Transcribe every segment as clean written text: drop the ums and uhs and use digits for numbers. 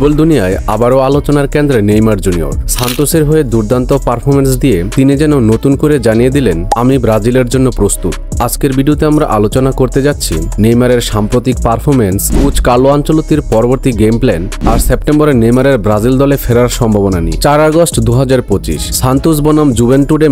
Football দুনিয়ায় আবারও আলোচনার কেন্দ্রে নেইমার জুনিয়র। সান্তোসের হয়ে দুর্দান্ত পারফরমেন্স দিয়ে তিনি যেন নতুন করে জানিয়ে দিলেন, আমি ব্রাজিলের জন্য প্রস্তুত। আজকের ভিডিওতে আমরা আলোচনা করতে যাচ্ছি নেইমারের সাম্প্রতিক পারফরমেন্স, কোচ কার্লো আনচেলত্তির পরবর্তী গেম প্ল্যান আর সেপ্টেম্বরে নেইমারের ব্রাজিল দলে ফেরার সম্ভাবনা নিয়ে। 4 আগস্ট 2025 সান্তোস বনাম জুভেন্টুডে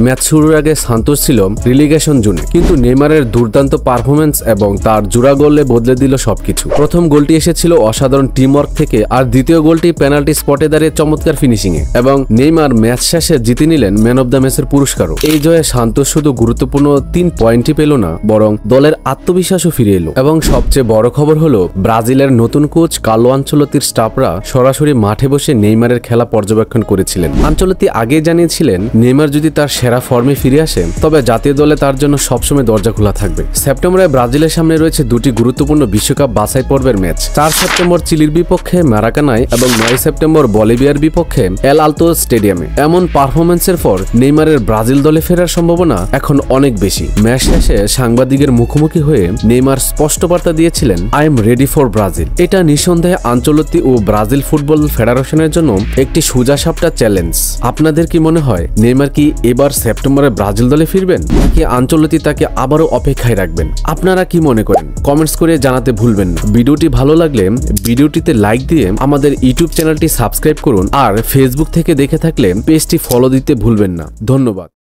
ম্যাচ শুরুর আগে সান্তোস ছিল রিলিগেশন জোনে, কিন্তু নেইমারের দুর্দান্ত পারফরমেন্স এবং তার জোড়া গোলে বদলে দিল সবকিছু। প্রথম গোলটি এসেছিল অসাধারণ টিমওয়ার্ক থেকে, আর দ্বিতীয় গোলটি পেনাল্টি স্পটে দাঁড়িয়ে চমৎকার ফিনিশিং এ, এবং নেইমার ম্যাচ শেষে জিতে নিলেন ম্যান অব দ্য ম্যাচের পুরস্কারও। এই জয়ে সান্তোস শুধু গুরুত্বপূর্ণ 3 পয়েন্টই পেল না, বরং দলের আত্মবিশ্বাসও ফিরে এলো। এবং সবচেয়ে বড় খবর হলো, ব্রাজিলের নতুন কোচ কার্লো আনচেলত্তির স্টাফরা সরাসরি মাঠে বসে নেইমারের খেলা পর্যবেক্ষণ করেছিলেন। আনচেলত্তি আগেই জানিয়েছিলেন, নেইমার যদি তার সেরা ফর্মে ফিরে আসে তবে জাতীয় দলে তার জন্য সবসময় দরজা খোলা থাকবে। সেপ্টেম্বরে ব্রাজিলের সামনে রয়েছে 2টি গুরুত্বপূর্ণ বিশ্বকাপ বাছাই পর্বের ম্যাচ। 4 সেপ্টেম্বর চিলির বিপক্ষে মারাকানায় এবং 9 সেপ্টেম্বর বলিভিয়ার বিপক্ষে এল আলতো স্টেডিয়ামে। এমন পারফরমেন্সের পর নেইমারের ব্রাজিল দলে ফেরার সম্ভাবনা এখন অনেক বেশি। ম্যাচ শেষে সাংবাদিকের মুখোমুখি হয়ে নেইমার স্পষ্ট বার্তা দিয়েছিলেন, I am ready for Brazil. এটা নিঃসন্দেহে আনচেলত্তি ও ব্রাজিল ফুটবল ফেডারেশনের জন্য একটি সোজাসাপটা চ্যালেঞ্জ। আপনাদের কি মনে হয়, নেইমার কি এবার সেপ্টেম্বরে ব্রাজিল দলে ফিরবেন, নাকি আনচেলত্তি তাকে আবারও অপেক্ষায় রাখবেন? আপনারা কি মনে করেন কমেন্টস করে জানাতে ভুলবেন না। ভিডিওটি ভালো লাগলে ভিডিওটিতে লাইক দিয়ে আমাদের ইউটিউব চ্যানেলটি সাবস্ক্রাইব করুন, আর ফেসবুক থেকে দেখে থাকলে পেজটি ফলো দিতে ভুলবেন না। ধন্যবাদ।